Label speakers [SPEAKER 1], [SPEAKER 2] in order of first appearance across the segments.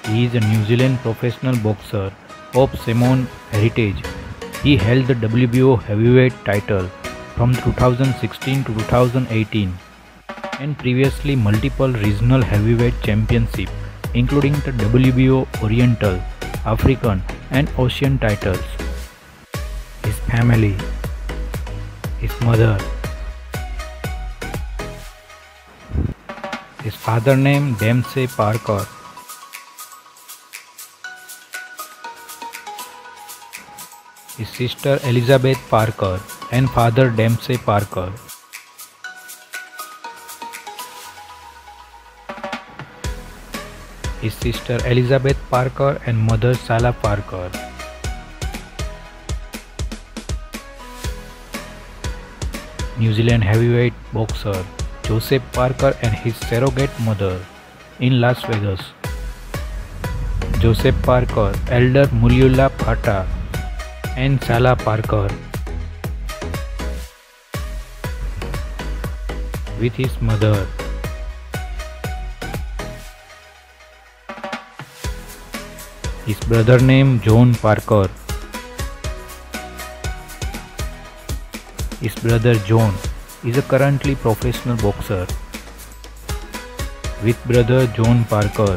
[SPEAKER 1] He is a New Zealand professional boxer of Samoan heritage. He held the WBO heavyweight title from 2016 to 2018 and previously multiple regional heavyweight championships including the WBO Oriental, African and Ocean titles. His family, his mother, his father name Dempsey Parker, his sister Elizabeth Parker and father Dempsey Parker. His sister Elizabeth Parker and mother Sala Parker. New Zealand heavyweight boxer Joseph Parker and his surrogate mother in Las Vegas. Joseph Parker, elder Muliula Phata and Sala Parker with his mother. His brother named John Parker. His brother John is a currently professional boxer with brother John Parker.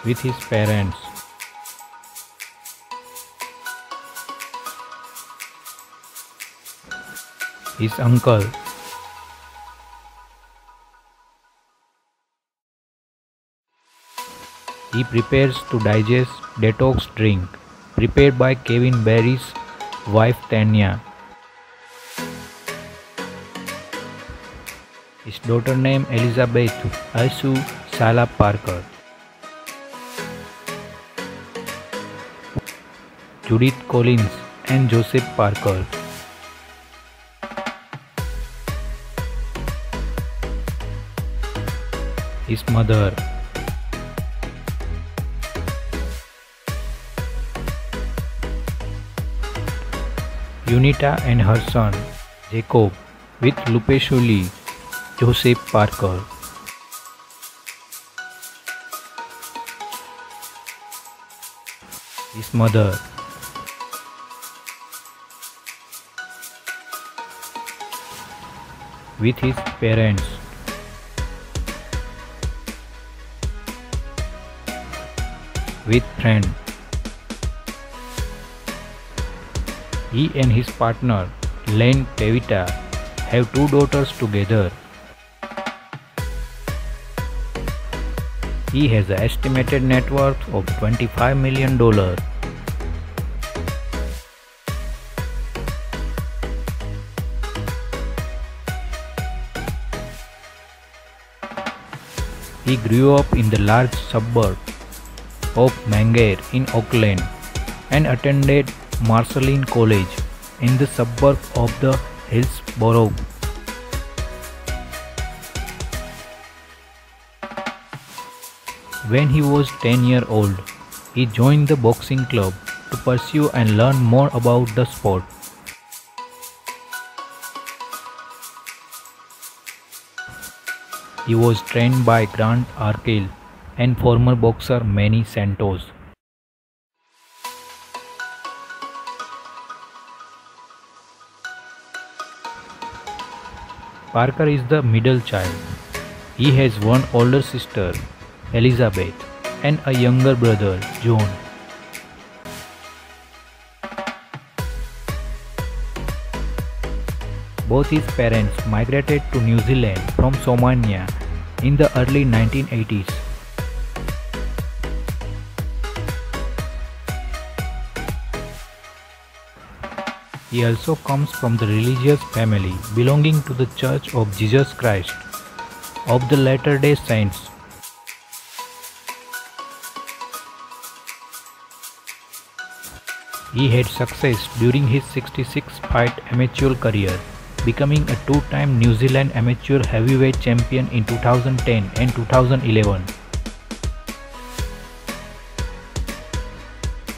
[SPEAKER 1] With his parents. His uncle. He prepares to digest detox drink prepared by Kevin Barry's wife Tanya. His daughter named Elizabeth Asu Sala Parker. Judith Collins and Joseph Parker. His mother. Unita and her son Jacob with Lupeshuli Joseph Parker. His mother. With his parents. With friend. He and his partner Len Tevita have 2 daughters together. He has an estimated net worth of $25 million. He grew up in the large suburb of Mangere in Auckland and attended Marceline College in the suburb of the Hillsborough. When he was 10 years old, he joined the boxing club to pursue and learn more about the sport. He was trained by Grant Arkell and former boxer Manny Santos. Parker is the middle child. He has one older sister, Elizabeth, and a younger brother, John. Both his parents migrated to New Zealand from Somalia in the early 1980s. He also comes from the religious family belonging to the Church of Jesus Christ of the Latter-day Saints. He had success during his 66-fight amateur career, becoming a 2-time New Zealand amateur heavyweight champion in 2010 and 2011.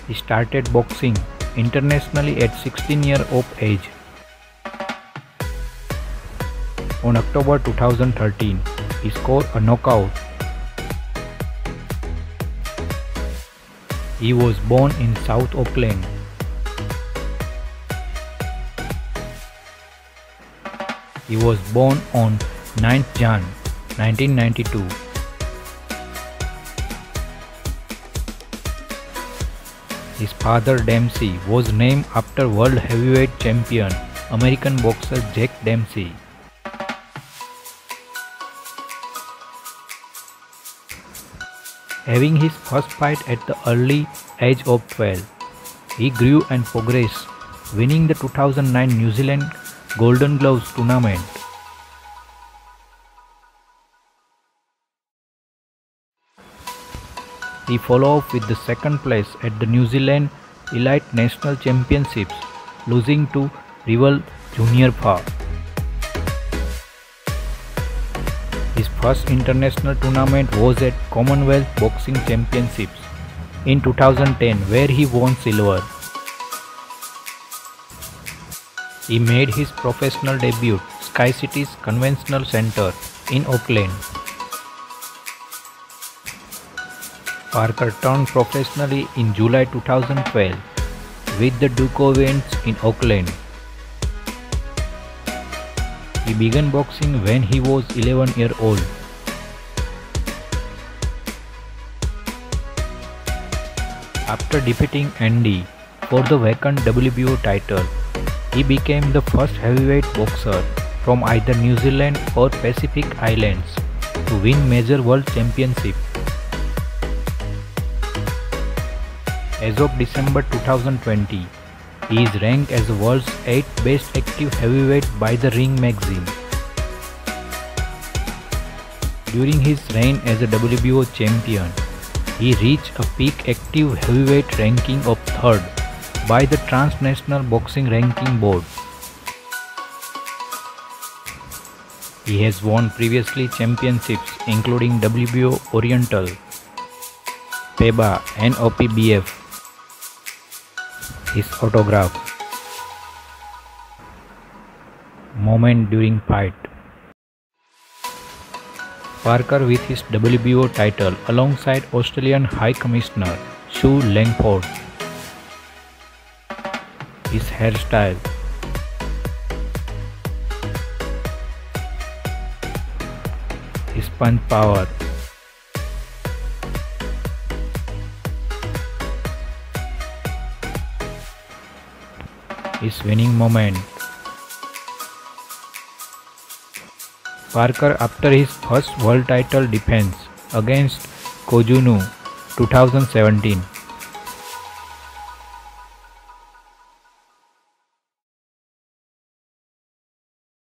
[SPEAKER 1] He started boxing internationally at 16 years of age. On October 2013, he scored a knockout. He was born in South Auckland. He was born on 9th Jan 1992. His father Dempsey was named after world heavyweight champion American boxer Jack Dempsey. Having his first fight at the early age of 12, he grew and progressed, winning the 2009 New Zealand Golden Gloves tournament. He followed up with the second place at the New Zealand Elite National Championships, losing to rival Junior Fa. His first international tournament was at Commonwealth Boxing Championships in 2010, where he won silver. He made his professional debut Sky City's Conventional Centre in Auckland. Parker turned professionally in July 2012 with the Dukovians in Auckland. He began boxing when he was 11 years old. After defeating Andy for the vacant WBO title, he became the first heavyweight boxer from either New Zealand or Pacific Islands to win major world championship. As of December 2020, he is ranked as the world's 8th best active heavyweight by the Ring magazine. During his reign as a WBO champion, he reached a peak active heavyweight ranking of 3rd by the Transnational Boxing Ranking Board. He has won previously championships including WBO Oriental, PEBA and OPBF. His autograph. Moment during fight. Parker with his WBO title alongside Australian High Commissioner Sue Langford. His hairstyle. His punch power. His winning moment. Parker after his first world title defense against Kozhunu 2017.